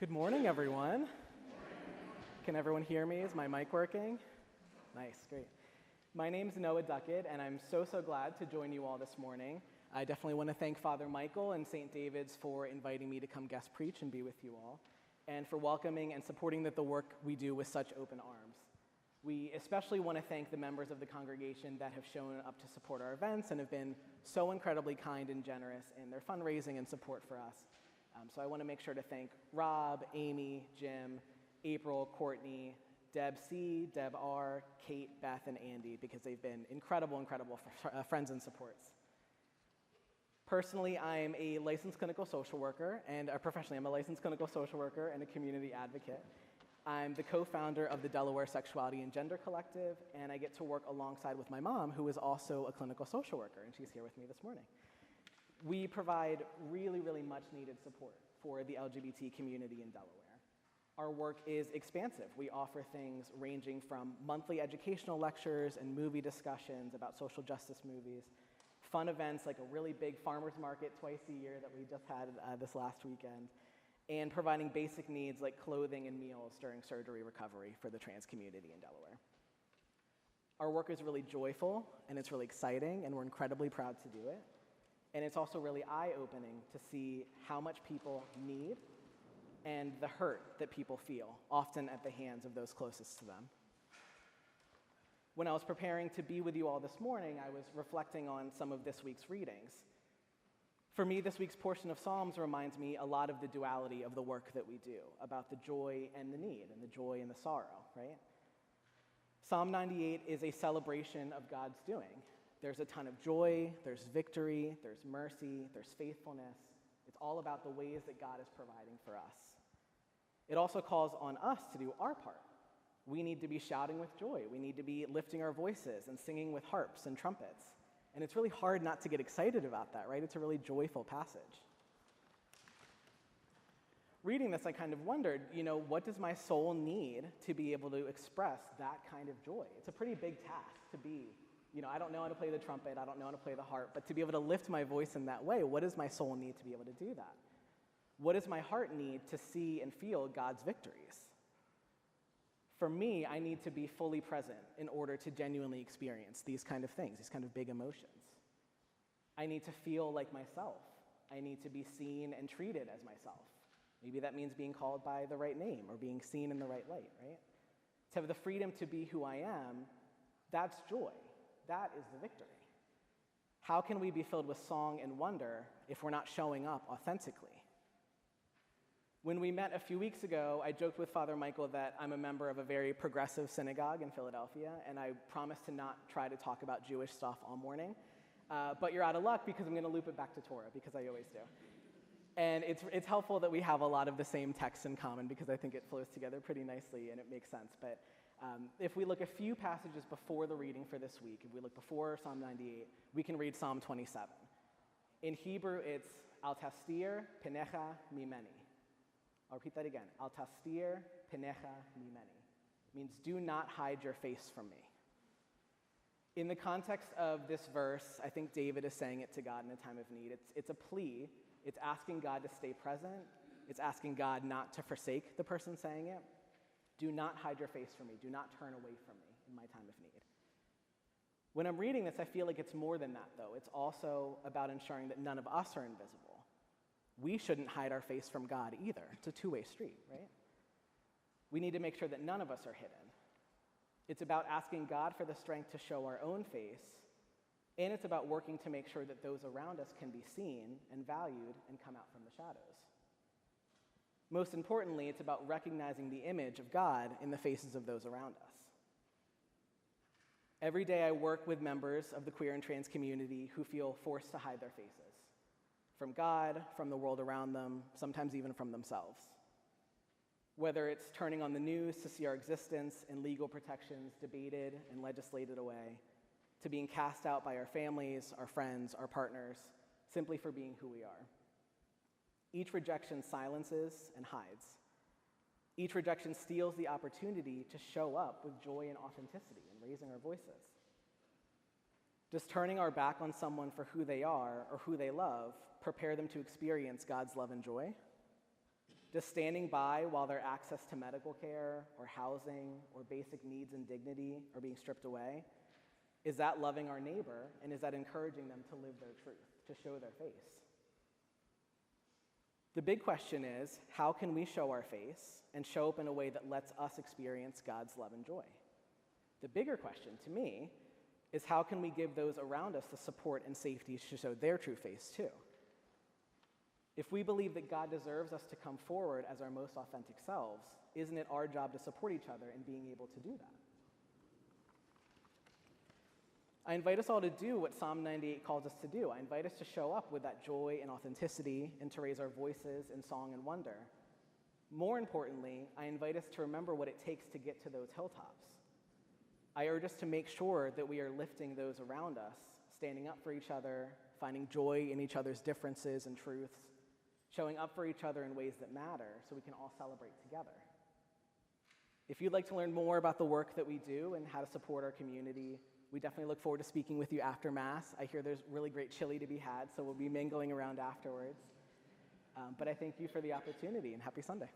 Good morning, everyone. Can everyone hear me? Is my mic working? Nice, great. My name's Noah Duckett, and I'm so glad to join you all this morning. I definitely want to thank Father Michael and St. David's for inviting me to come guest preach and be with you all, and for welcoming and supporting the work we do with such open arms. We especially want to thank the members of the congregation that have shown up to support our events and have been so incredibly kind and generous in their fundraising and support for us. So I want to make sure to thank Rob, Amy, Jim, April, Courtney, Deb C, Deb R, Kate, Beth, and Andy, because they've been incredible friends and supports. Personally, I'm a licensed clinical social worker, and professionally, I'm a licensed clinical social worker and a community advocate. I'm the co-founder of the Delaware Sexuality and Gender Collective, and I get to work alongside with my mom, who is also a clinical social worker, and she's here with me this morning. We provide really much needed support for the LGBT community in Delaware. Our work is expansive. We offer things ranging from monthly educational lectures and movie discussions about social justice movies, fun events like a really big farmers market twice a year that we just had this last weekend, and providing basic needs like clothing and meals during surgery recovery for the trans community in Delaware. Our work is really joyful, and it's really exciting, and we're incredibly proud to do it. And it's also really eye-opening to see how much people need and the hurt that people feel, often at the hands of those closest to them. When I was preparing to be with you all this morning, I was reflecting on some of this week's readings. For me, this week's portion of Psalms reminds me a lot of the duality of the work that we do, about the joy and the need, and the joy and the sorrow, right? Psalm 98 is a celebration of God's doing. There's a ton of joy, there's victory, there's mercy, there's faithfulness. It's all about the ways that God is providing for us. It also calls on us to do our part. We need to be shouting with joy. We need to be lifting our voices and singing with harps and trumpets. And it's really hard not to get excited about that, right? It's a really joyful passage. Reading this, I kind of wondered, what does my soul need to be able to express that kind of joy? It's a pretty big task to be. I don't know how to play the trumpet, I don't know how to play the harp, but to be able to lift my voice in that way, what does my soul need to be able to do that? What does my heart need to see and feel God's victories? For me, I need to be fully present in order to genuinely experience these kind of things, these kind of big emotions. I need to feel like myself. I need to be seen and treated as myself. Maybe that means being called by the right name or being seen in the right light, right? To have the freedom to be who I am, that's joy. That is the victory. How can we be filled with song and wonder if we're not showing up authentically? When we met a few weeks ago, I joked with Father Michael that I'm a member of a very progressive synagogue in Philadelphia, and I promised to not try to talk about Jewish stuff all morning. But you're out of luck because I'm going to loop it back to Torah, because I always do. And it's helpful that we have a lot of the same texts in common, because I think it flows together pretty nicely and it makes sense. But if we look a few passages before the reading for this week, if we look before Psalm 98, we can read Psalm 27. In Hebrew, it's Al tastir penecha mimeni. I'll repeat that again. Al tastir penecha mimeni. Means do not hide your face from me. In the context of this verse, I think David is saying it to God in a time of need. It's a plea. It's asking God to stay present. It's asking God not to forsake the person saying it. Do not hide your face from me. Do not turn away from me in my time of need. When I'm reading this, I feel like it's more than that, though. It's also about ensuring that none of us are invisible. We shouldn't hide our face from God either. It's a two-way street, right? We need to make sure that none of us are hidden. It's about asking God for the strength to show our own face, and it's about working to make sure that those around us can be seen and valued and come out from the shadows. Most importantly, it's about recognizing the image of God in the faces of those around us. Every day I work with members of the queer and trans community who feel forced to hide their faces. From God, from the world around them, sometimes even from themselves. Whether it's turning on the news to see our existence and legal protections debated and legislated away, to being cast out by our families, our friends, our partners, simply for being who we are. Each rejection silences and hides. Each rejection steals the opportunity to show up with joy and authenticity and raising our voices. Does turning our back on someone for who they are or who they love prepare them to experience God's love and joy? Just standing by while their access to medical care or housing or basic needs and dignity are being stripped away? Is that loving our neighbor, and is that encouraging them to live their truth, to show their face? The big question is, how can we show our face and show up in a way that lets us experience God's love and joy? The bigger question, to me, is how can we give those around us the support and safety to show their true face too? If we believe that God deserves us to come forward as our most authentic selves, isn't it our job to support each other in being able to do that? I invite us all to do what Psalm 98 calls us to do. I invite us to show up with that joy and authenticity and to raise our voices in song and wonder. More importantly, I invite us to remember what it takes to get to those hilltops. I urge us to make sure that we are lifting those around us, standing up for each other, finding joy in each other's differences and truths, showing up for each other in ways that matter so we can all celebrate together. If you'd like to learn more about the work that we do and how to support our community, we definitely look forward to speaking with you after Mass. I hear there's really great chili to be had, so we'll be mingling around afterwards. But I thank you for the opportunity, and happy Sunday.